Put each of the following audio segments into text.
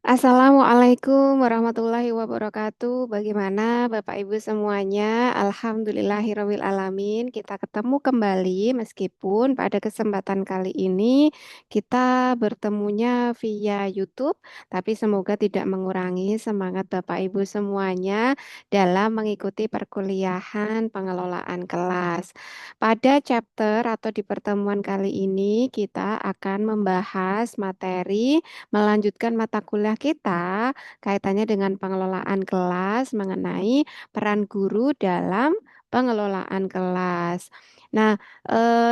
Assalamualaikum warahmatullahi wabarakatuh. Bagaimana Bapak Ibu semuanya? Alhamdulillahirabbil alamin. Kita ketemu kembali meskipun pada kesempatan kali ini kita bertemunya via YouTube, tapi semoga tidak mengurangi semangat Bapak Ibu semuanya dalam mengikuti perkuliahan pengelolaan kelas. Pada chapter atau di pertemuan kali ini kita akan membahas materi melanjutkan mata kuliah kita kaitannya dengan pengelolaan kelas mengenai peran guru dalam pengelolaan kelas. Nah,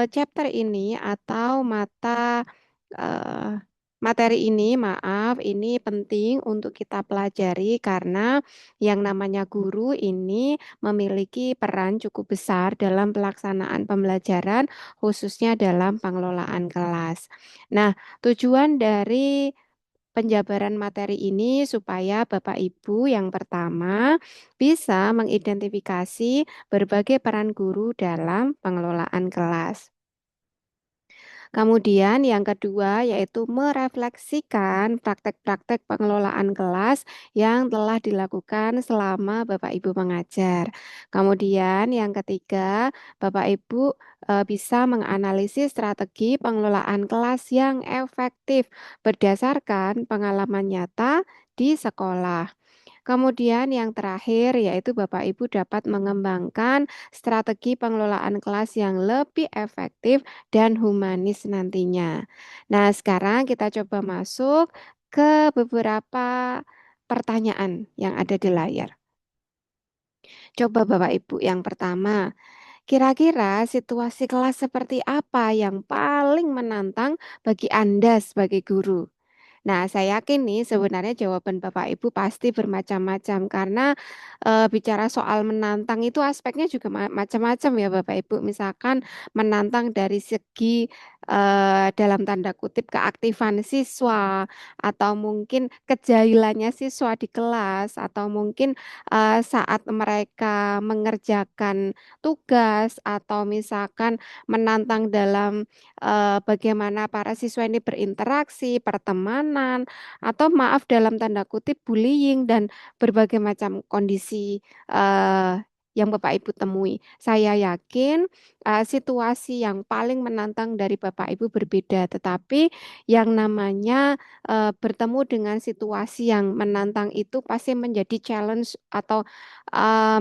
chapter ini atau eh, materi ini, maaf, ini penting untuk kita pelajari karena yang namanya guru ini memiliki peran cukup besar dalam pelaksanaan pembelajaran, khususnya dalam pengelolaan kelas. Nah, tujuan dari penjabaran materi ini supaya Bapak Ibu yang pertama bisa mengidentifikasi berbagai peran guru dalam pengelolaan kelas. Kemudian yang kedua yaitu merefleksikan praktek-praktek pengelolaan kelas yang telah dilakukan selama Bapak Ibu mengajar. Kemudian yang ketiga, Bapak Ibu bisa menganalisis strategi pengelolaan kelas yang efektif berdasarkan pengalaman nyata di sekolah. Kemudian yang terakhir yaitu Bapak Ibu dapat mengembangkan strategi pengelolaan kelas yang lebih efektif dan humanis nantinya. Nah, sekarang kita coba masuk ke beberapa pertanyaan yang ada di layar. Coba Bapak Ibu yang pertama, kira-kira situasi kelas seperti apa yang paling menantang bagi Anda sebagai guru? Nah, saya yakin nih sebenarnya jawaban Bapak Ibu pasti bermacam-macam karena bicara soal menantang itu aspeknya juga macam-macam ya Bapak Ibu. Misalkan menantang dari segi dalam tanda kutip keaktifan siswa atau mungkin kejahilannya siswa di kelas atau mungkin saat mereka mengerjakan tugas atau misalkan menantang dalam bagaimana para siswa ini berinteraksi, pertemanan, atau maaf dalam tanda kutip bullying dan berbagai macam kondisi yang Bapak Ibu temui. Saya yakin situasi yang paling menantang dari Bapak Ibu berbeda, tetapi yang namanya bertemu dengan situasi yang menantang itu pasti menjadi challenge atau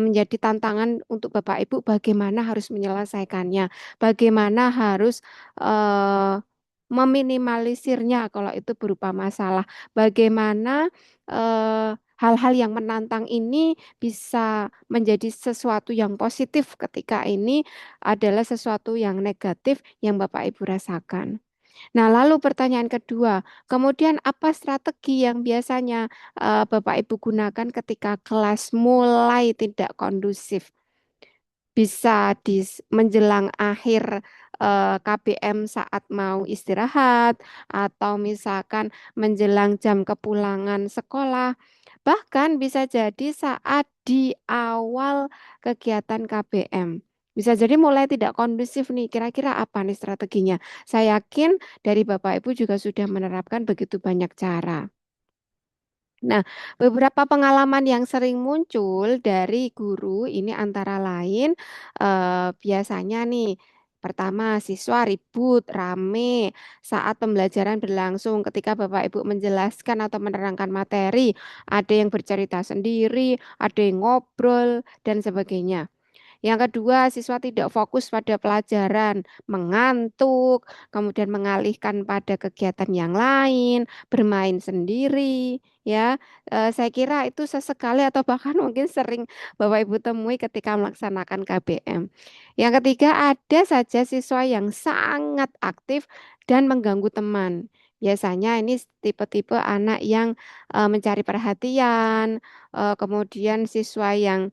menjadi tantangan untuk Bapak Ibu bagaimana harus menyelesaikannya, bagaimana harus eh, meminimalisirnya kalau itu berupa masalah. Bagaimana hal-hal yang menantang ini bisa menjadi sesuatu yang positif ketika ini adalah sesuatu yang negatif yang Bapak Ibu rasakan. Nah, lalu pertanyaan kedua, kemudian apa strategi yang biasanya Bapak Ibu gunakan ketika kelas mulai tidak kondusif? Bisa di menjelang akhir KBM saat mau istirahat atau misalkan menjelang jam kepulangan sekolah, bahkan bisa jadi saat di awal kegiatan KBM. Bisa jadi mulai tidak kondusif nih, kira-kira apa nih strateginya? Saya yakin dari Bapak Ibu juga sudah menerapkan begitu banyak cara. Nah, beberapa pengalaman yang sering muncul dari guru ini antara lain biasanya nih, pertama siswa ribut, rame saat pembelajaran berlangsung ketika Bapak Ibu menjelaskan atau menerangkan materi, ada yang bercerita sendiri, ada yang ngobrol dan sebagainya. Yang kedua, siswa tidak fokus pada pelajaran, mengantuk, kemudian mengalihkan pada kegiatan yang lain, bermain sendiri, ya. Saya kira itu sesekali atau bahkan mungkin sering Bapak Ibu temui ketika melaksanakan KBM. Yang ketiga, ada saja siswa yang sangat aktif dan mengganggu teman. Biasanya ini tipe-tipe anak yang mencari perhatian, kemudian siswa yang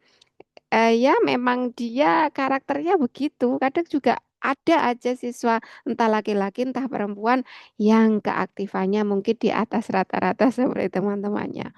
ya memang dia karakternya begitu. Kadang juga ada aja siswa entah laki-laki entah perempuan yang keaktifannya mungkin di atas rata-rata seperti teman-temannya.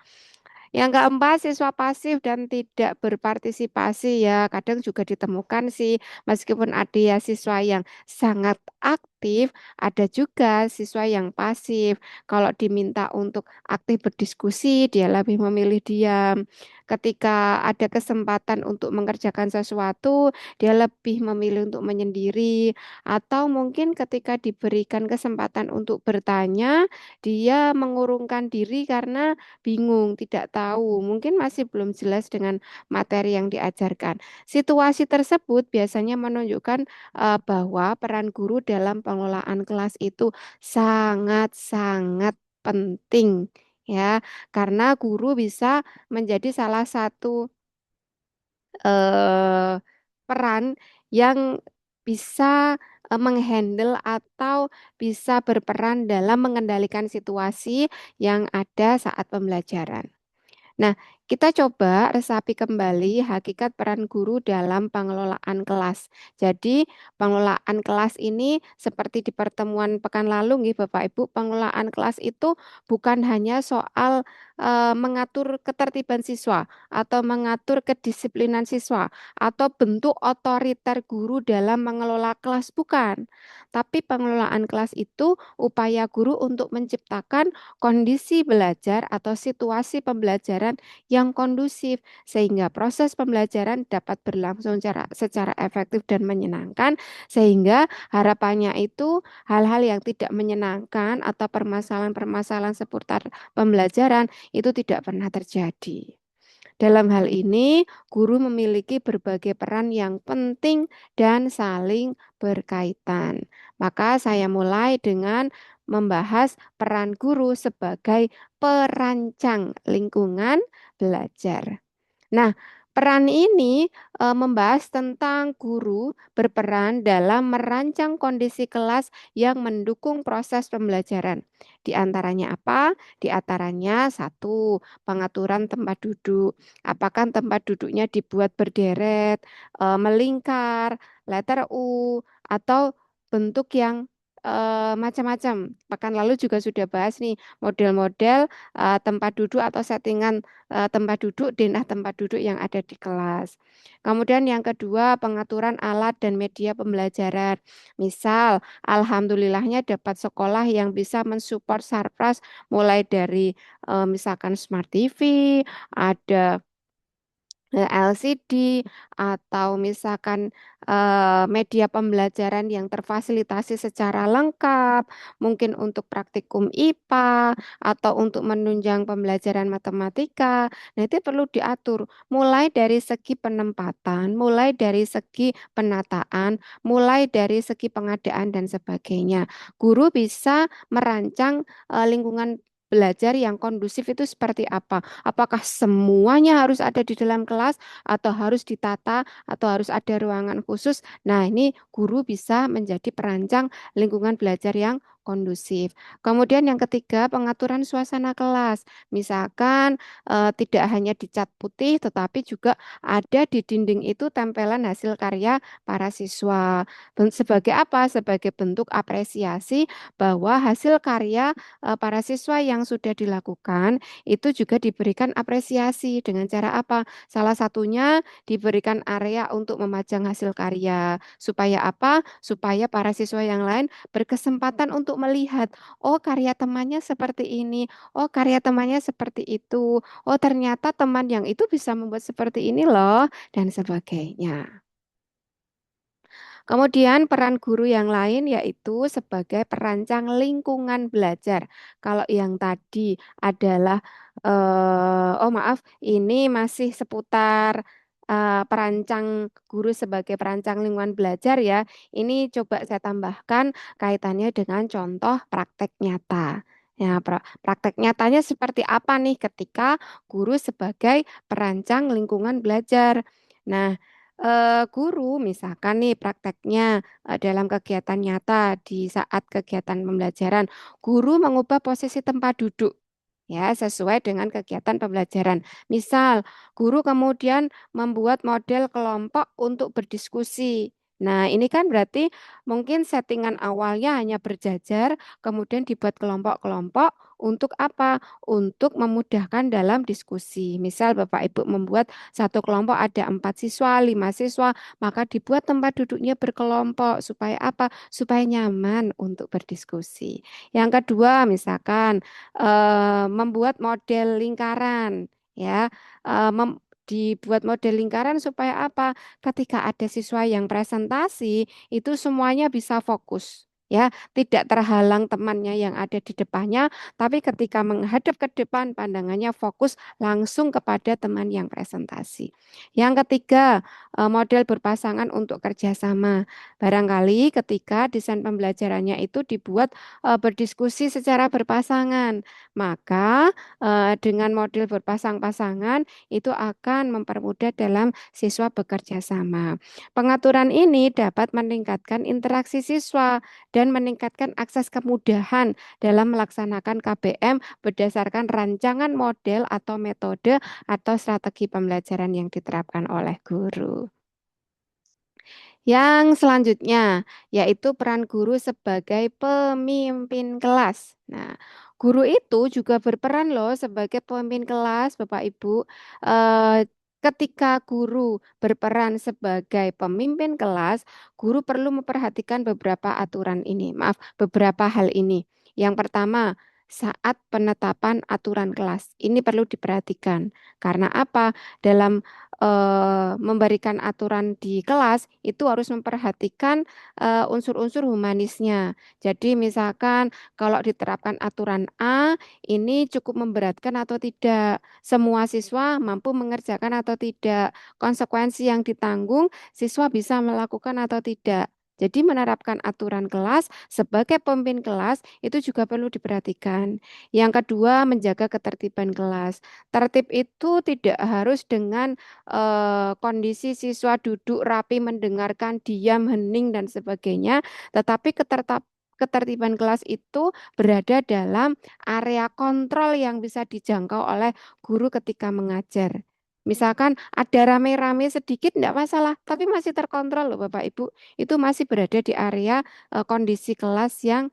Yang keempat, siswa pasif dan tidak berpartisipasi ya. Kadang juga ditemukan sih meskipun ada ya siswa yang sangat aktif, ada juga siswa yang pasif. Kalau diminta untuk aktif berdiskusi, dia lebih memilih diam. Ketika ada kesempatan untuk mengerjakan sesuatu, dia lebih memilih untuk menyendiri. Atau mungkin ketika diberikan kesempatan untuk bertanya, dia mengurungkan diri karena bingung, tidak tahu. Mungkin masih belum jelas dengan materi yang diajarkan. Situasi tersebut biasanya menunjukkan bahwa peran guru dalam pengelolaan kelas itu sangat-sangat penting ya, karena guru bisa menjadi salah satu eh, peran yang bisa menghandle atau bisa berperan dalam mengendalikan situasi yang ada saat pembelajaran. Nah, kita coba resapi kembali hakikat peran guru dalam pengelolaan kelas. Jadi, pengelolaan kelas ini seperti di pertemuan pekan lalu nih Bapak Ibu, pengelolaan kelas itu bukan hanya soal mengatur ketertiban siswa atau mengatur kedisiplinan siswa atau bentuk otoriter guru dalam mengelola kelas bukan. Tapi pengelolaan kelas itu upaya guru untuk menciptakan kondisi belajar atau situasi pembelajaran yang kondusif sehingga proses pembelajaran dapat berlangsung secara efektif dan menyenangkan sehingga harapannya itu hal-hal yang tidak menyenangkan atau permasalahan-permasalahan seputar pembelajaran itu tidak pernah terjadi. Dalam hal ini, guru memiliki berbagai peran yang penting dan saling berkaitan. Maka saya mulai dengan membahas peran guru sebagai perancang lingkungan belajar. Nah, peran ini membahas tentang guru berperan dalam merancang kondisi kelas yang mendukung proses pembelajaran. Di antaranya apa? Di antaranya satu, pengaturan tempat duduk. Apakah tempat duduknya dibuat berderet, melingkar, letter U, atau bentuk yang macam-macam. Pekan lalu juga sudah bahas nih model-model tempat duduk atau settingan tempat duduk, denah tempat duduk yang ada di kelas. Kemudian yang kedua, pengaturan alat dan media pembelajaran. Misal, alhamdulillahnya dapat sekolah yang bisa mensupport Sarpras mulai dari misalkan Smart TV, ada LCD atau misalkan media pembelajaran yang terfasilitasi secara lengkap, mungkin untuk praktikum IPA atau untuk menunjang pembelajaran matematika. Nah, itu perlu diatur mulai dari segi penempatan, mulai dari segi penataan, mulai dari segi pengadaan dan sebagainya. Guru bisa merancang lingkungan belajar yang kondusif itu seperti apa? Apakah semuanya harus ada di dalam kelas atau harus ditata atau harus ada ruangan khusus? Nah, ini guru bisa menjadi perancang lingkungan belajar yang kondusif. Kemudian yang ketiga, pengaturan suasana kelas. Misalkan tidak hanya dicat putih tetapi juga ada di dinding itu tempelan hasil karya para siswa. Sebagai apa? Sebagai bentuk apresiasi bahwa hasil karya para siswa yang sudah dilakukan itu juga diberikan apresiasi dengan cara apa? Salah satunya diberikan area untuk memajang hasil karya. Supaya apa? Supaya para siswa yang lain berkesempatan untuk melihat, oh karya temannya seperti ini, oh karya temannya seperti itu, oh ternyata teman yang itu bisa membuat seperti ini loh, dan sebagainya. Kemudian peran guru yang lain yaitu sebagai perancang lingkungan belajar. Kalau yang tadi adalah oh maaf, ini masih seputar perancang guru sebagai perancang lingkungan belajar ya. Ini coba saya tambahkan kaitannya dengan contoh praktek nyata. Ya, praktek nyatanya seperti apa nih ketika guru sebagai perancang lingkungan belajar. Nah, guru misalkan nih prakteknya dalam kegiatan nyata di saat kegiatan pembelajaran, guru mengubah posisi tempat duduk ya sesuai dengan kegiatan pembelajaran. Misal, guru kemudian membuat model kelompok untuk berdiskusi. Nah, ini kan berarti mungkin settingan awalnya hanya berjajar, kemudian dibuat kelompok-kelompok untuk apa? Untuk memudahkan dalam diskusi. Misal Bapak Ibu membuat satu kelompok ada 4 siswa, 5 siswa, maka dibuat tempat duduknya berkelompok supaya apa? Supaya nyaman untuk berdiskusi. Yang kedua, misalkan membuat model lingkaran, ya. Eh, mem- Dibuat model lingkaran supaya apa? Ketika ada siswa yang presentasi, itu semuanya bisa fokus. Ya, tidak terhalang temannya yang ada di depannya, tapi ketika menghadap ke depan, pandangannya fokus langsung kepada teman yang presentasi. Yang ketiga, model berpasangan untuk kerjasama. Barangkali ketika desain pembelajarannya itu dibuat berdiskusi secara berpasangan, maka dengan model berpasang-pasangan itu akan mempermudah dalam siswa bekerja sama. Pengaturan ini dapat meningkatkan interaksi siswa dan meningkatkan akses kemudahan dalam melaksanakan KBM berdasarkan rancangan model atau metode atau strategi pembelajaran yang diterapkan oleh guru. Yang selanjutnya yaitu peran guru sebagai pemimpin kelas. Nah, guru itu juga berperan loh sebagai pemimpin kelas, Bapak Ibu. Ketika guru berperan sebagai pemimpin kelas, guru perlu memperhatikan beberapa aturan ini. Maaf, beberapa hal ini. Yang pertama, saat penetapan aturan kelas. Ini perlu diperhatikan. Karena apa? Dalam memberikan aturan di kelas itu harus memperhatikan unsur-unsur humanisnya. Jadi misalkan kalau diterapkan aturan A, ini cukup memberatkan atau tidak? Semua siswa mampu mengerjakan atau tidak? Konsekuensi yang ditanggung siswa bisa melakukan atau tidak? Jadi menerapkan aturan kelas sebagai pemimpin kelas itu juga perlu diperhatikan. Yang kedua, menjaga ketertiban kelas. Tertib itu tidak harus dengan kondisi siswa duduk rapi, mendengarkan, diam, hening, dan sebagainya. Tetapi ketertiban kelas itu berada dalam area kontrol yang bisa dijangkau oleh guru ketika mengajar. Misalkan ada rame-rame sedikit tidak masalah, tapi masih terkontrol loh Bapak Ibu. Itu masih berada di area kondisi kelas yang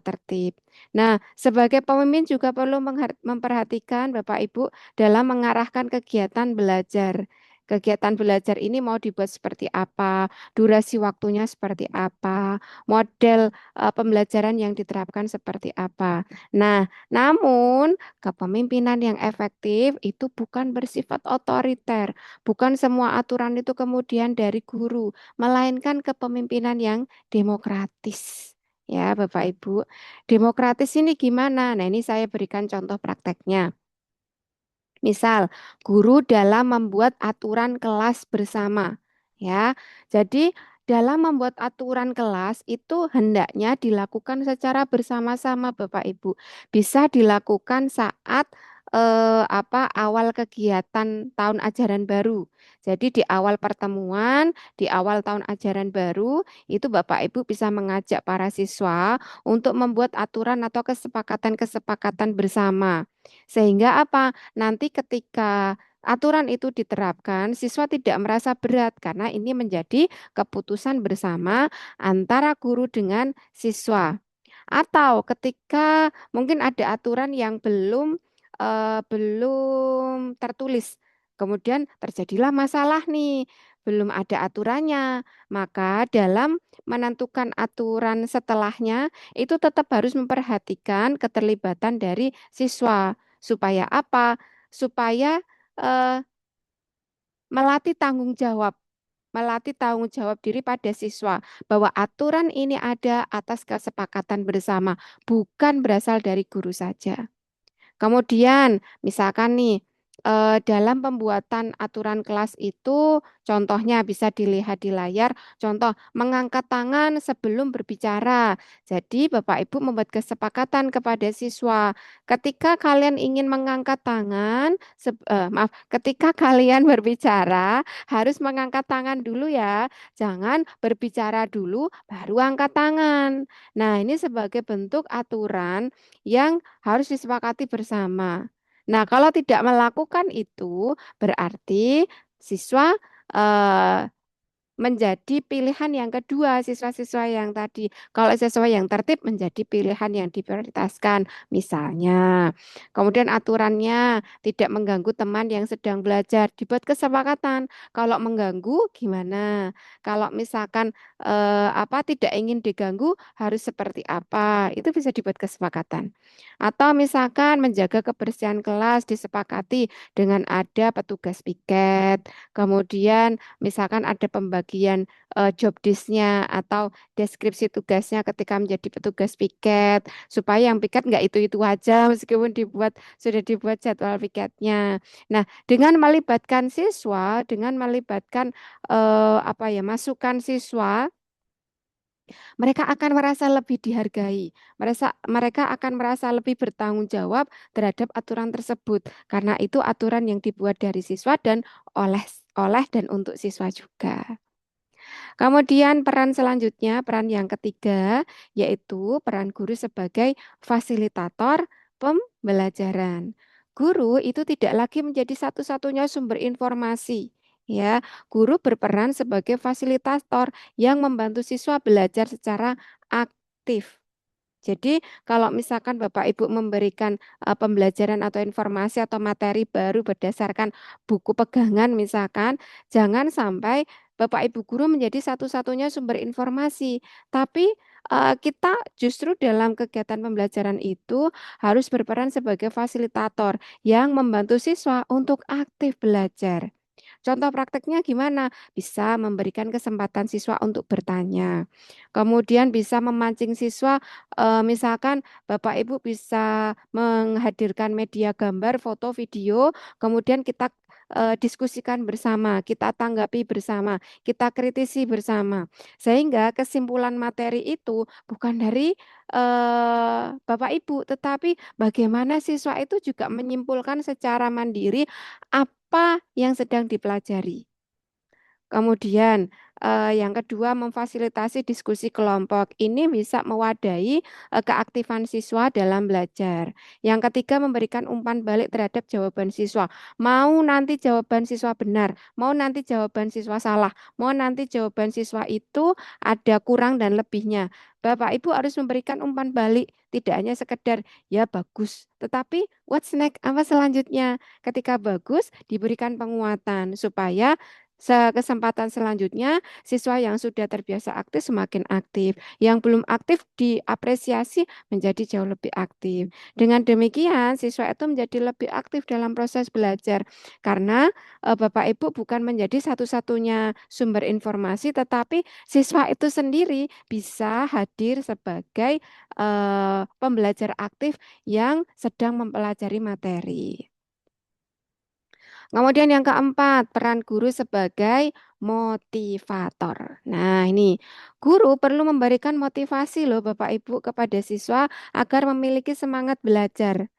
tertib. Nah, sebagai pemimpin juga perlu memperhatikan Bapak Ibu dalam mengarahkan kegiatan belajar. Kegiatan belajar ini mau dibuat seperti apa, durasi waktunya seperti apa, model pembelajaran yang diterapkan seperti apa. Nah, namun kepemimpinan yang efektif itu bukan bersifat otoriter, bukan semua aturan itu kemudian dari guru, melainkan kepemimpinan yang demokratis. Ya, Bapak Ibu. Demokratis ini gimana? Nah, ini saya berikan contoh prakteknya. Misal, guru dalam membuat aturan kelas bersama, ya. Jadi, dalam membuat aturan kelas itu hendaknya dilakukan secara bersama-sama, Bapak Ibu. Bisa dilakukan saat awal kegiatan tahun ajaran baru. Jadi di awal pertemuan, di awal tahun ajaran baru, itu Bapak Ibu bisa mengajak para siswa untuk membuat aturan atau kesepakatan-kesepakatan bersama. Sehingga apa? Nanti ketika aturan itu diterapkan, siswa tidak merasa berat karena ini menjadi keputusan bersama antara guru dengan siswa. Atau ketika mungkin ada aturan yang belum tertulis, kemudian terjadilah masalah nih, belum ada aturannya, maka dalam menentukan aturan setelahnya itu tetap harus memperhatikan keterlibatan dari siswa. Supaya apa? Supaya eh, melatih tanggung jawab, melatih tanggung jawab diri pada siswa bahwa aturan ini ada atas kesepakatan bersama, bukan berasal dari guru saja. Kemudian, misalkan nih, dalam pembuatan aturan kelas itu, contohnya bisa dilihat di layar, contoh mengangkat tangan sebelum berbicara. Jadi, Bapak Ibu membuat kesepakatan kepada siswa, ketika kalian ingin mengangkat tangan, maaf, ketika kalian berbicara, harus mengangkat tangan dulu ya, jangan berbicara dulu, baru angkat tangan. Nah, ini sebagai bentuk aturan yang harus disepakati bersama. Nah, kalau tidak melakukan itu, berarti siswa eh, menjadi pilihan yang kedua siswa-siswa yang tadi. Kalau siswa yang tertib menjadi pilihan yang diprioritaskan. Misalnya, kemudian aturannya tidak mengganggu teman yang sedang belajar. Dibuat kesepakatan. Kalau mengganggu gimana? Kalau misalkan apa tidak ingin diganggu harus seperti apa? Itu bisa dibuat kesepakatan. Atau misalkan menjaga kebersihan kelas disepakati dengan ada petugas piket. Kemudian misalkan ada pembagian job desk-nya atau deskripsi tugasnya ketika menjadi petugas piket supaya yang piket nggak itu-itu aja meskipun sudah dibuat jadwal piketnya. Nah, dengan melibatkan siswa, dengan melibatkan apa ya masukan siswa, mereka akan merasa lebih dihargai. Mereka akan merasa lebih bertanggung jawab terhadap aturan tersebut karena itu aturan yang dibuat dari siswa dan oleh oleh dan untuk siswa juga. Kemudian peran selanjutnya, peran yang ketiga, yaitu peran guru sebagai fasilitator pembelajaran. Guru itu tidak lagi menjadi satu-satunya sumber informasi. Ya, guru berperan sebagai fasilitator yang membantu siswa belajar secara aktif. Jadi, kalau misalkan Bapak Ibu memberikan pembelajaran atau informasi atau materi baru berdasarkan buku pegangan misalkan, jangan sampai Bapak Ibu guru menjadi satu-satunya sumber informasi, tapi kita justru dalam kegiatan pembelajaran itu harus berperan sebagai fasilitator yang membantu siswa untuk aktif belajar. Contoh prakteknya gimana? Bisa memberikan kesempatan siswa untuk bertanya. Kemudian bisa memancing siswa, misalkan Bapak Ibu bisa menghadirkan media gambar, foto, video, kemudian kita diskusikan bersama, kita tanggapi bersama, kita kritisi bersama. Sehingga kesimpulan materi itu bukan dari Bapak Ibu, tetapi bagaimana siswa itu juga menyimpulkan secara mandiri apa yang sedang dipelajari. Kemudian, yang kedua memfasilitasi diskusi kelompok. Ini bisa mewadahi keaktifan siswa dalam belajar. Yang ketiga memberikan umpan balik terhadap jawaban siswa. Mau nanti jawaban siswa benar, mau nanti jawaban siswa salah, mau nanti jawaban siswa itu ada kurang dan lebihnya. Bapak Ibu harus memberikan umpan balik, tidak hanya sekedar ya bagus, tetapi what's next, apa selanjutnya? Ketika bagus diberikan penguatan supaya kesempatan selanjutnya, siswa yang sudah terbiasa aktif semakin aktif, yang belum aktif diapresiasi menjadi jauh lebih aktif. Dengan demikian, siswa itu menjadi lebih aktif dalam proses belajar karena Bapak Ibu bukan menjadi satu-satunya sumber informasi, tetapi siswa itu sendiri bisa hadir sebagai pembelajar aktif yang sedang mempelajari materi. Kemudian yang keempat, peran guru sebagai motivator. Nah, ini guru perlu memberikan motivasi loh Bapak Ibu kepada siswa agar memiliki semangat belajar.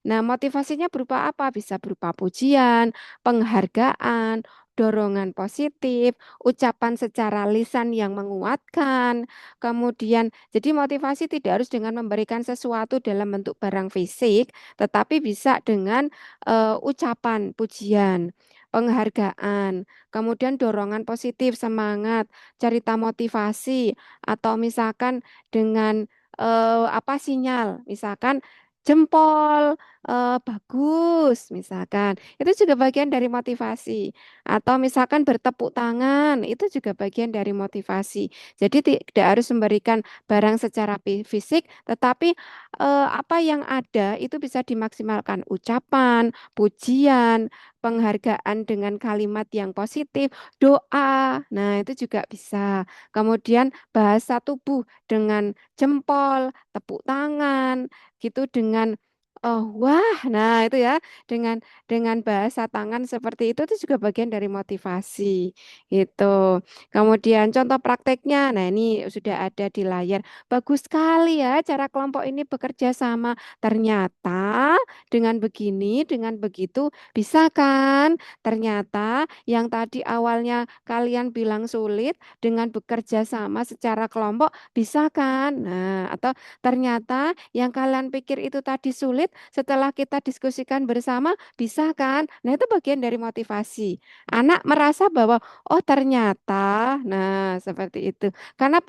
Nah, motivasinya berupa apa? Bisa berupa pujian, penghargaan, dorongan positif, ucapan secara lisan yang menguatkan. Kemudian, jadi motivasi tidak harus dengan memberikan sesuatu dalam bentuk barang fisik, tetapi bisa dengan ucapan pujian, penghargaan, kemudian dorongan positif, semangat, cerita motivasi, atau misalkan dengan apa sinyal, misalkan jempol, bagus misalkan, itu juga bagian dari motivasi. Atau misalkan bertepuk tangan, itu juga bagian dari motivasi. Jadi tidak harus memberikan barang secara fisik, tetapi apa yang ada itu bisa dimaksimalkan ucapan, pujian, penghargaan dengan kalimat yang positif, doa. Nah, itu juga bisa. Kemudian bahasa tubuh dengan jempol, tepuk tangan, gitu dengan wah, nah itu ya dengan bahasa tangan seperti itu juga bagian dari motivasi gitu. Kemudian contoh prakteknya, nah ini sudah ada di layar. Bagus sekali ya cara kelompok ini bekerja sama. Ternyata dengan begini, dengan begitu bisa kan? Ternyata yang tadi awalnya kalian bilang sulit dengan bekerja sama secara kelompok bisa kan? Nah, atau ternyata yang kalian pikir itu tadi sulit, setelah kita diskusikan bersama, bisa kan? Nah, itu bagian dari motivasi. Anak merasa bahwa, oh ternyata, nah seperti itu. Karena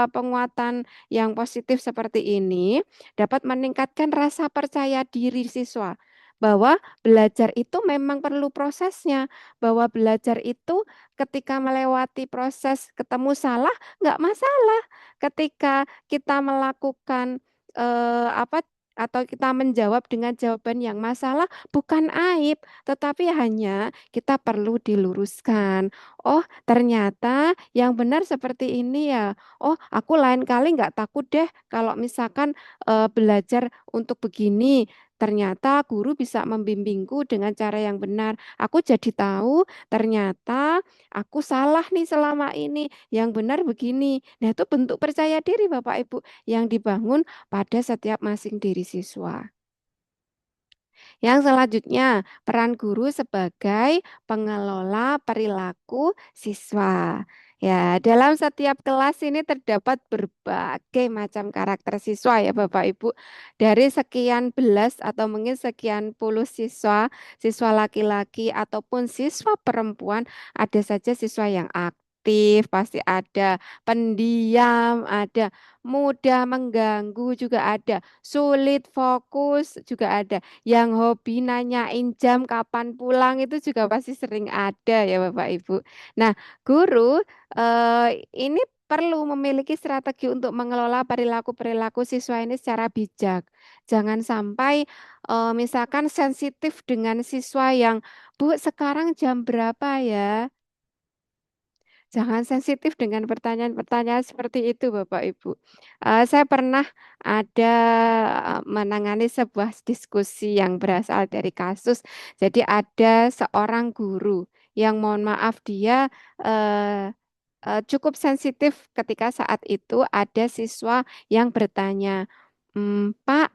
penguatan yang positif seperti ini dapat meningkatkan rasa percaya diri siswa bahwa belajar itu memang perlu prosesnya, bahwa belajar itu ketika melewati proses ketemu salah nggak masalah. Ketika kita melakukan apa atau kita menjawab dengan jawaban yang masalah bukan aib, tetapi hanya kita perlu diluruskan. Oh, ternyata yang benar seperti ini ya. Oh, aku lain kali nggak takut deh kalau misalkan belajar untuk begini. Ternyata guru bisa membimbingku dengan cara yang benar. Aku jadi tahu ternyata aku salah nih selama ini. Yang benar begini. Nah, itu bentuk percaya diri Bapak Ibu yang dibangun pada setiap masing diri siswa. Yang selanjutnya, peran guru sebagai pengelola perilaku siswa. Ya, dalam setiap kelas ini terdapat berbagai macam karakter siswa ya Bapak Ibu. Dari sekian belas atau mungkin sekian puluh siswa, siswa laki-laki ataupun siswa perempuan, ada saja siswa yang aktif, pasti ada pendiam, ada mudah mengganggu juga ada, sulit fokus juga ada. Yang hobi nanyain jam kapan pulang itu juga pasti sering ada ya Bapak Ibu. Nah, guru ini perlu memiliki strategi untuk mengelola perilaku-perilaku siswa ini secara bijak. Jangan sampai misalkan sensitif dengan siswa yang, Bu, sekarang jam berapa ya? Jangan sensitif dengan pertanyaan-pertanyaan seperti itu, Bapak Ibu. Saya pernah ada menangani sebuah diskusi yang berasal dari kasus. Jadi ada seorang guru yang mohon maaf dia eh, cukup sensitif ketika saat itu ada siswa yang bertanya, Pak,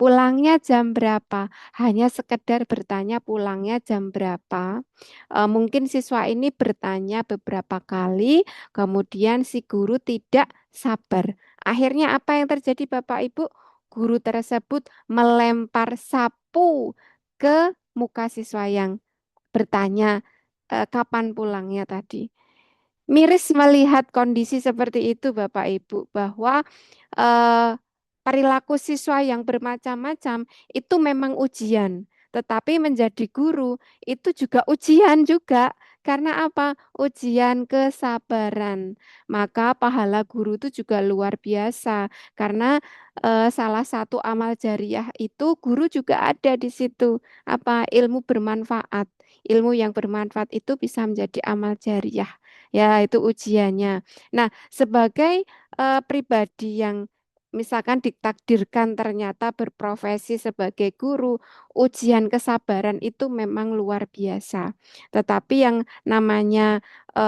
pulangnya jam berapa? Hanya sekedar bertanya pulangnya jam berapa. Mungkin siswa ini bertanya beberapa kali, kemudian si guru tidak sabar. Akhirnya apa yang terjadi Bapak Ibu? Guru tersebut melempar sapu ke muka siswa yang bertanya kapan pulangnya tadi. Miris melihat kondisi seperti itu Bapak Ibu bahwa eh, perilaku siswa yang bermacam-macam itu memang ujian, tetapi menjadi guru itu juga ujian juga. Karena apa? Ujian kesabaran. Maka pahala guru itu juga luar biasa karena salah satu amal jariah itu guru juga ada di situ. Apa? Ilmu bermanfaat. Ilmu yang bermanfaat itu bisa menjadi amal jariah. Ya, itu ujiannya. Nah, sebagai pribadi yang misalkan ditakdirkan ternyata berprofesi sebagai guru, ujian kesabaran itu memang luar biasa. Tetapi yang namanya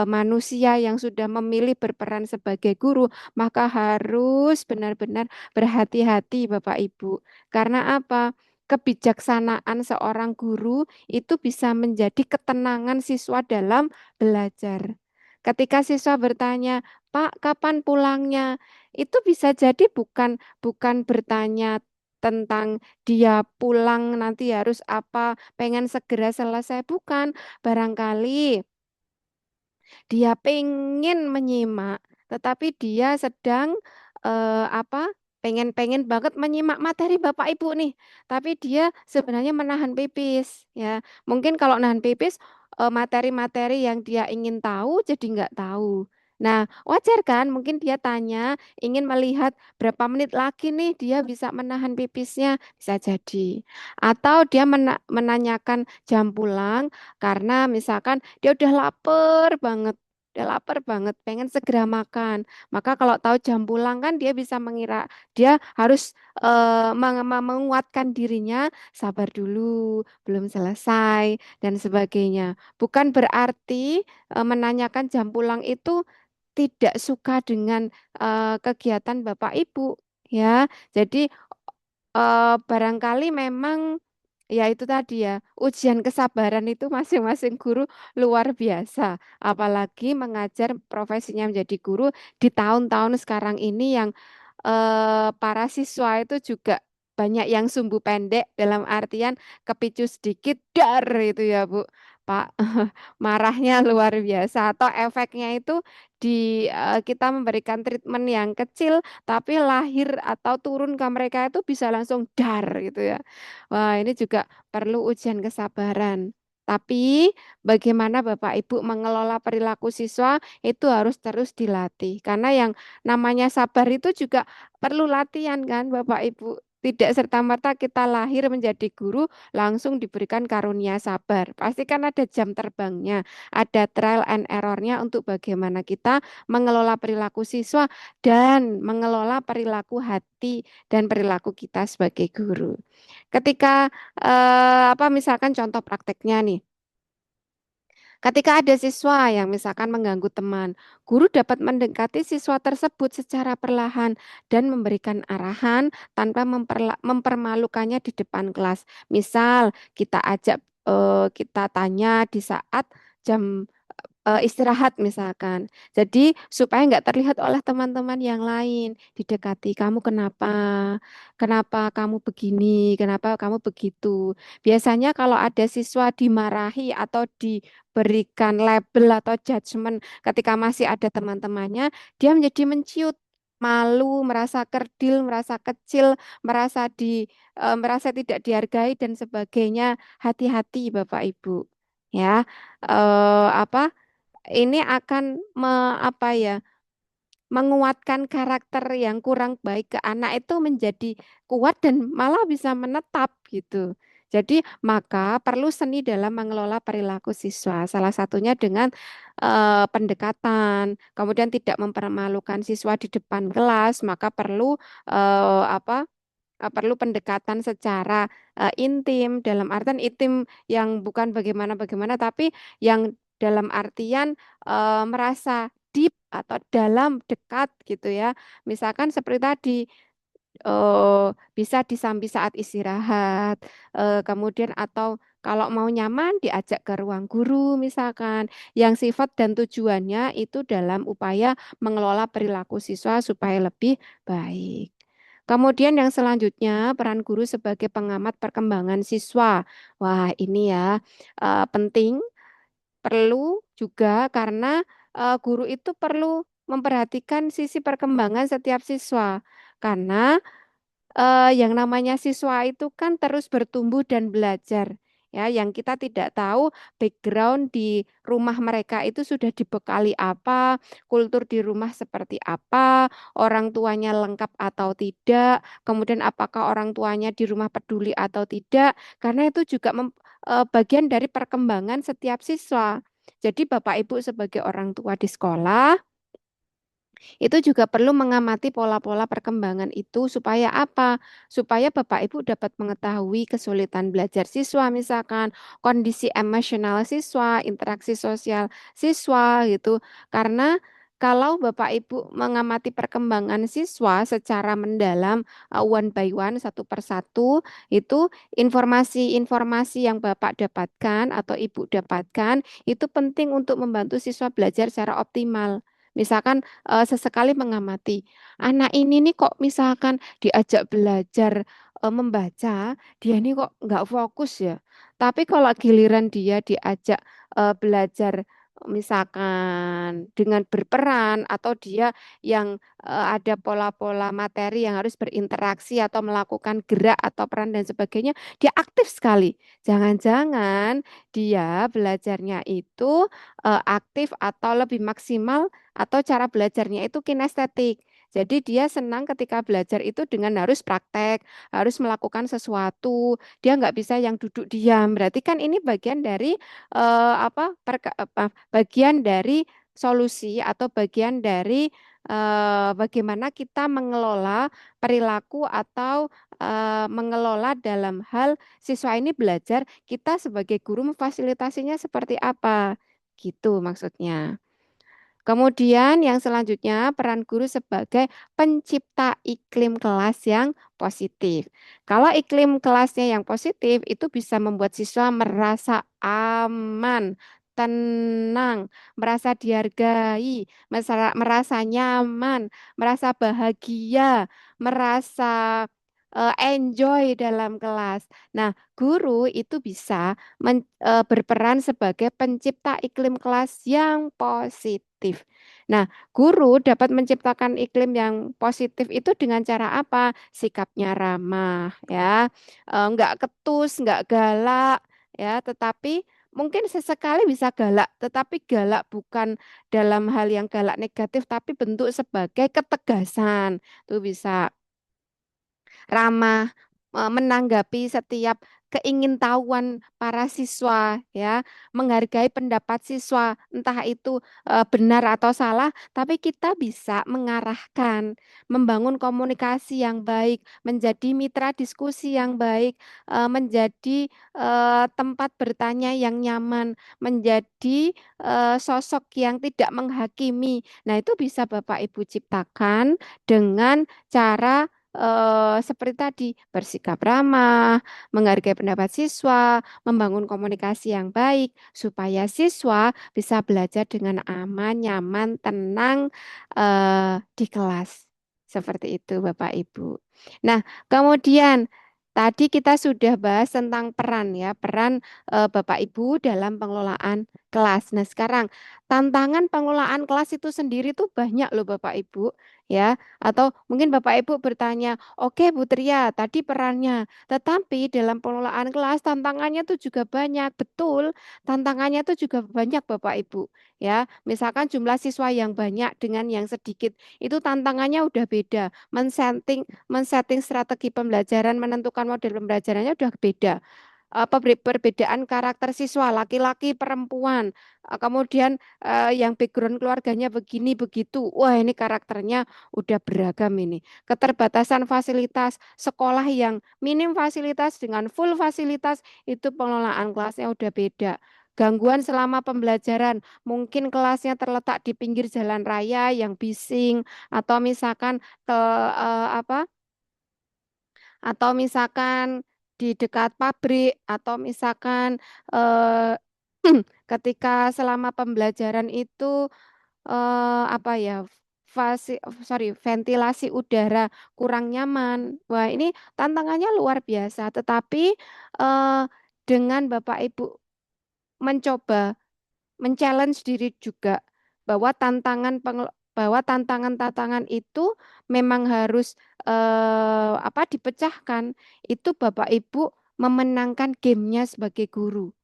manusia yang sudah memilih berperan sebagai guru, maka harus benar-benar berhati-hati Bapak Ibu. Karena apa? Kebijaksanaan seorang guru itu bisa menjadi ketenangan siswa dalam belajar. Ketika siswa bertanya, Pak, kapan pulangnya? Itu bisa jadi bukan bertanya tentang dia pulang nanti harus apa, pengen segera selesai, bukan. Barangkali dia pengen menyimak, tetapi dia sedang apa? Pengen-pengen banget menyimak materi Bapak Ibu nih, tapi dia sebenarnya menahan pipis ya. Mungkin kalau nahan pipis materi-materi yang dia ingin tahu jadi nggak tahu. Nah, wajar kan? Mungkin dia tanya, ingin melihat berapa menit lagi nih dia bisa menahan pipisnya, bisa jadi. Atau dia menanyakan jam pulang karena misalkan dia udah lapar banget. Dia lapar banget, pengen segera makan. Maka kalau tahu jam pulang kan dia bisa mengira, dia harus menguatkan dirinya, sabar dulu, belum selesai, dan sebagainya. Bukan berarti menanyakan jam pulang itu tidak suka dengan kegiatan Bapak Ibu, ya. Jadi barangkali memang ya itu tadi ya, ujian kesabaran itu masing-masing guru luar biasa. Apalagi mengajar profesinya menjadi guru di tahun-tahun sekarang ini yang para siswa itu juga banyak yang sumbu pendek dalam artian kepicu sedikit dar itu ya Bu. Pak, marahnya luar biasa atau efeknya itu kita memberikan treatment yang kecil tapi lahir atau turun ke mereka itu bisa langsung dar gitu ya. Wah, ini juga perlu ujian kesabaran. Tapi bagaimana Bapak Ibu mengelola perilaku siswa itu harus terus dilatih. Karena yang namanya sabar itu juga perlu latihan kan Bapak Ibu. Tidak serta-merta kita lahir menjadi guru langsung diberikan karunia sabar. Pasti kan ada jam terbangnya, ada trial and errornya untuk bagaimana kita mengelola perilaku siswa dan mengelola perilaku hati dan perilaku kita sebagai guru. Ketika apa misalkan contoh prakteknya nih. Ketika ada siswa yang misalkan mengganggu teman, guru dapat mendekati siswa tersebut secara perlahan dan memberikan arahan tanpa mempermalukannya di depan kelas. Misal kita ajak kita tanya di saat jam istirahat misalkan. Jadi supaya nggak terlihat oleh teman-teman yang lain, didekati, kamu kenapa? Kenapa kamu begini? Kenapa kamu begitu? Biasanya kalau ada siswa dimarahi atau diberikan label atau judgement ketika masih ada teman-temannya, dia menjadi menciut. Malu, merasa kerdil, merasa kecil, merasa tidak dihargai dan sebagainya. Hati-hati Bapak Ibu. Ya, apa ini akan apa ya menguatkan karakter yang kurang baik ke anak itu menjadi kuat dan malah bisa menetap gitu. Jadi maka perlu seni dalam mengelola perilaku siswa. Salah satunya dengan pendekatan, kemudian tidak mempermalukan siswa di depan kelas, maka perlu apa perlu pendekatan secara intim dalam artian intim yang bukan bagaimana-bagaimana tapi yang dalam artian merasa deep atau dalam dekat gitu ya. Misalkan seperti tadi bisa disambi saat istirahat, kemudian atau kalau mau nyaman diajak ke ruang guru misalkan, yang sifat dan tujuannya itu dalam upaya mengelola perilaku siswa supaya lebih baik. Kemudian yang selanjutnya peran guru sebagai pengamat perkembangan siswa. Wah, ini ya penting, perlu juga karena guru itu perlu memperhatikan sisi perkembangan setiap siswa. Karena yang namanya siswa itu kan terus bertumbuh dan belajar. Ya, yang kita tidak tahu background di rumah mereka itu sudah dibekali apa, kultur di rumah seperti apa, orang tuanya lengkap atau tidak, kemudian apakah orang tuanya di rumah peduli atau tidak, karena itu juga bagian dari perkembangan setiap siswa. Jadi Bapak Ibu sebagai orang tua di sekolah itu juga perlu mengamati pola-pola perkembangan itu supaya apa? Supaya Bapak Ibu dapat mengetahui kesulitan belajar siswa misalkan, kondisi emosional siswa, interaksi sosial siswa gitu. Karena kalau Bapak Ibu mengamati perkembangan siswa secara mendalam one by one satu persatu itu informasi-informasi yang Bapak dapatkan atau Ibu dapatkan itu penting untuk membantu siswa belajar secara optimal. Misalkan sesekali mengamati anak ini nih kok misalkan diajak belajar membaca, dia ini kok nggak fokus ya. Tapi kalau giliran dia diajak belajar misalkan dengan berperan atau dia yang ada pola-pola materi yang harus berinteraksi atau melakukan gerak atau peran dan sebagainya, dia aktif sekali. Jangan-jangan dia belajarnya itu aktif atau lebih maksimal atau cara belajarnya itu kinestetik. Jadi dia senang ketika belajar itu dengan harus praktek, harus melakukan sesuatu. Dia nggak bisa yang duduk diam. Berarti kan ini bagian dari bagian dari solusi atau bagian dari bagaimana kita mengelola perilaku atau mengelola dalam hal siswa ini belajar, kita sebagai guru memfasilitasinya seperti apa? Gitu maksudnya. Kemudian yang selanjutnya peran guru sebagai pencipta iklim kelas yang positif. Kalau iklim kelasnya yang positif itu bisa membuat siswa merasa aman, tenang, merasa dihargai, merasa nyaman, merasa bahagia, merasa enjoy dalam kelas. Nah, guru itu bisa berperan sebagai pencipta iklim kelas yang positif. Nah, guru dapat menciptakan iklim yang positif itu dengan cara apa? Sikapnya ramah, ya, nggak ketus, nggak galak, ya, tetapi mungkin sesekali bisa galak, tetapi galak bukan dalam hal yang galak negatif, tapi bentuk sebagai ketegasan. Itu bisa ramah, menanggapi setiap keingintahuan para siswa, ya, menghargai pendapat siswa, entah itu benar atau salah, tapi kita bisa mengarahkan, membangun komunikasi yang baik, menjadi mitra diskusi yang baik, menjadi tempat bertanya yang nyaman, menjadi sosok yang tidak menghakimi. Nah, itu bisa Bapak Ibu ciptakan dengan cara seperti tadi, bersikap ramah, menghargai pendapat siswa, membangun komunikasi yang baik, supaya siswa bisa belajar dengan aman, nyaman, tenang di kelas. Seperti itu, Bapak Ibu. Nah, kemudian tadi kita sudah bahas tentang peran ya, peran Bapak Ibu dalam pengelolaan kelas. Nah, sekarang tantangan pengelolaan kelas itu sendiri tuh banyak loh Bapak Ibu, ya. Atau mungkin Bapak Ibu bertanya, oke Bu Tria, tadi perannya. Tetapi dalam pengelolaan kelas tantangannya tuh juga banyak. Betul, tantangannya tuh juga banyak Bapak Ibu. Ya, misalkan jumlah siswa yang banyak dengan yang sedikit, itu tantangannya udah beda. Men-setting strategi pembelajaran, menentukan model pembelajarannya udah beda, perbedaan karakter siswa laki-laki perempuan, kemudian yang background keluarganya begini begitu, wah ini karakternya udah beragam ini, keterbatasan fasilitas sekolah yang minim fasilitas dengan full fasilitas, itu pengelolaan kelasnya udah beda. Gangguan selama pembelajaran, mungkin kelasnya terletak di pinggir jalan raya yang bising, atau misalkan apa, atau misalkan di dekat pabrik, atau misalkan eh, ketika selama pembelajaran itu apa ya, ventilasi udara kurang nyaman. Wah, ini tantangannya luar biasa. Tetapi eh, dengan Bapak Ibu mencoba men-challenge diri juga bahwa bahwa tantangan-tantangan itu memang harus apa, dipecahkan. Itu Bapak Ibu memenangkan gamenya sebagai guru,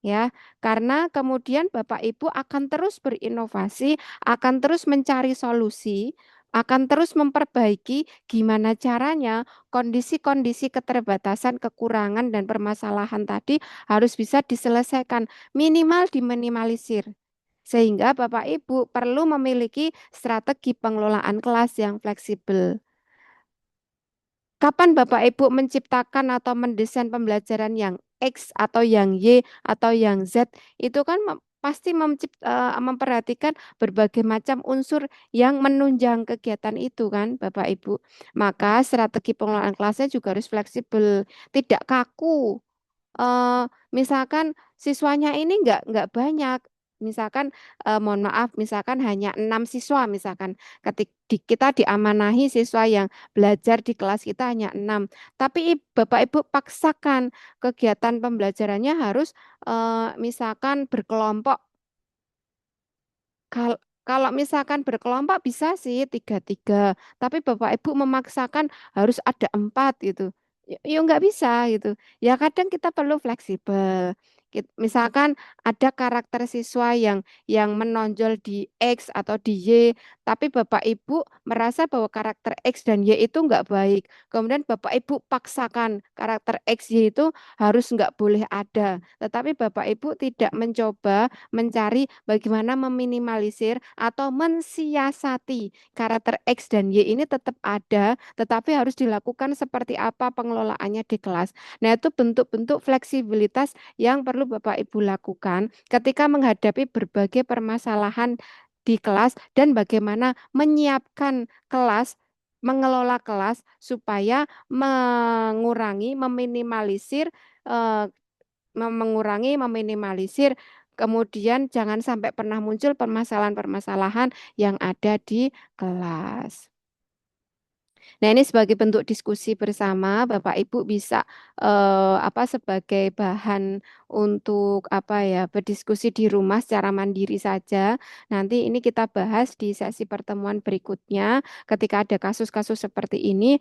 ya, karena kemudian Bapak Ibu akan terus berinovasi, akan terus mencari solusi, akan terus memperbaiki gimana caranya kondisi-kondisi keterbatasan, kekurangan dan permasalahan tadi harus bisa diselesaikan, minimal diminimalisir. Sehingga Bapak Ibu perlu memiliki strategi pengelolaan kelas yang fleksibel. Kapan Bapak Ibu menciptakan atau mendesain pembelajaran yang X atau yang Y atau yang Z, itu kan pasti memperhatikan berbagai macam unsur yang menunjang kegiatan itu kan Bapak Ibu. Maka strategi pengelolaan kelasnya juga harus fleksibel, tidak kaku. eh, Misalkan siswanya ini nggak banyak, misalkan mohon maaf, misalkan hanya 6 siswa, misalkan kita diamanahi siswa yang belajar di kelas kita hanya 6, tapi Bapak Ibu paksakan kegiatan pembelajarannya harus misalkan berkelompok. Kalau misalkan berkelompok bisa sih tiga-tiga, tapi Bapak Ibu memaksakan harus ada 4 gitu. Ya nggak bisa gitu. Ya kadang kita perlu fleksibel. Misalkan ada karakter siswa yang menonjol di X atau di Y, tapi Bapak Ibu merasa bahwa karakter X dan Y itu nggak baik. Kemudian Bapak Ibu paksakan karakter X, Y itu harus nggak boleh ada. Tetapi Bapak Ibu tidak mencoba mencari bagaimana meminimalisir atau mensiasati karakter X dan Y ini tetap ada, tetapi harus dilakukan seperti apa pengelolaannya di kelas. Nah, itu bentuk-bentuk fleksibilitas yang perlu Bapak Ibu lakukan ketika menghadapi berbagai permasalahan di kelas dan bagaimana menyiapkan kelas, mengelola kelas supaya mengurangi, meminimalisir eh, meminimalisir, kemudian jangan sampai pernah muncul permasalahan-permasalahan yang ada di kelas. Nah, ini sebagai bentuk diskusi bersama, Bapak Ibu bisa apa sebagai bahan untuk apa ya, berdiskusi di rumah secara mandiri saja. Nanti ini kita bahas di sesi pertemuan berikutnya ketika ada kasus-kasus seperti ini,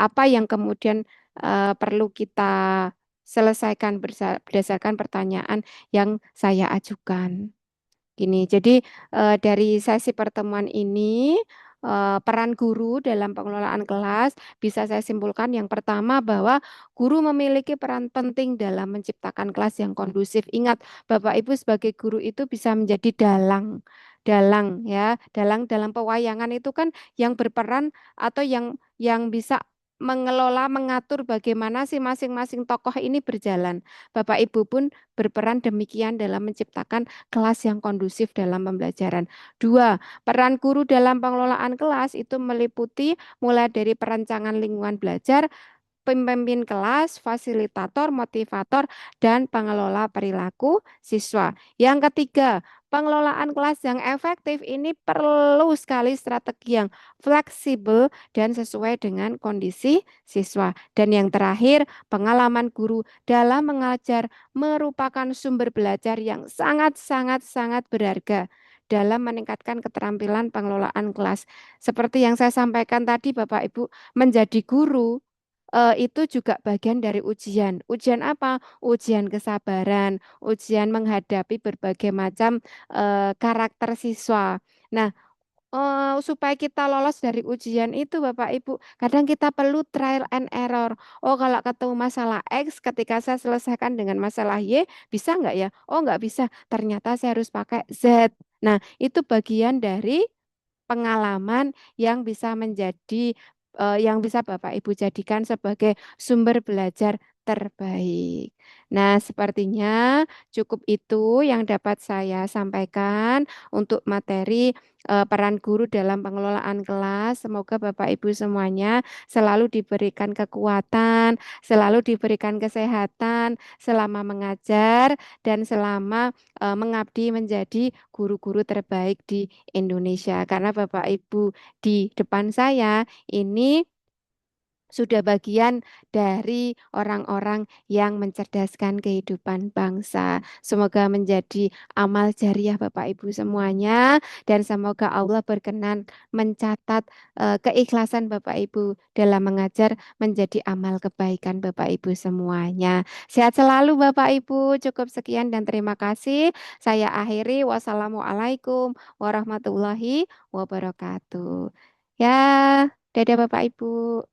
apa yang kemudian perlu kita selesaikan berdasarkan pertanyaan yang saya ajukan. Gini, jadi dari sesi pertemuan ini peran guru dalam pengelolaan kelas bisa saya simpulkan yang pertama bahwa guru memiliki peran penting dalam menciptakan kelas yang kondusif. Ingat, Bapak Ibu sebagai guru itu bisa menjadi dalang. Dalang ya, dalang dalam pewayangan itu kan yang berperan atau yang bisa mengelola, mengatur bagaimana si masing-masing tokoh ini berjalan. Bapak Ibu pun berperan demikian dalam menciptakan kelas yang kondusif dalam pembelajaran. Dua, peran guru dalam pengelolaan kelas itu meliputi mulai dari perancangan lingkungan belajar, pemimpin kelas, fasilitator, motivator, dan pengelola perilaku siswa. Yang ketiga, pengelolaan kelas yang efektif ini perlu sekali strategi yang fleksibel dan sesuai dengan kondisi siswa. Dan yang terakhir, pengalaman guru dalam mengajar merupakan sumber belajar yang sangat berharga dalam meningkatkan keterampilan pengelolaan kelas. Seperti yang saya sampaikan tadi, Bapak Ibu, menjadi guru itu juga bagian dari ujian. Ujian apa? Ujian kesabaran, ujian menghadapi berbagai macam karakter siswa. Nah, supaya kita lolos dari ujian itu, Bapak Ibu, kadang kita perlu trial and error. Oh, kalau ketemu masalah X, ketika saya selesaikan dengan masalah Y, bisa nggak ya? Oh, nggak bisa. Ternyata saya harus pakai Z. Nah, itu bagian dari pengalaman yang bisa menjadi yang bisa Bapak Ibu jadikan sebagai sumber belajar terbaik. Nah, sepertinya cukup itu yang dapat saya sampaikan untuk materi peran guru dalam pengelolaan kelas. Semoga Bapak Ibu semuanya selalu diberikan kekuatan, selalu diberikan kesehatan selama mengajar dan selama mengabdi menjadi guru-guru terbaik di Indonesia. Karena Bapak Ibu di depan saya ini sudah bagian dari orang-orang yang mencerdaskan kehidupan bangsa. Semoga menjadi amal jariah Bapak Ibu semuanya dan semoga Allah berkenan mencatat keikhlasan Bapak Ibu dalam mengajar menjadi amal kebaikan Bapak Ibu semuanya. Sehat selalu Bapak Ibu. Cukup sekian dan terima kasih. Saya akhiri. Wassalamualaikum warahmatullahi wabarakatuh. Ya, dadah Bapak Ibu.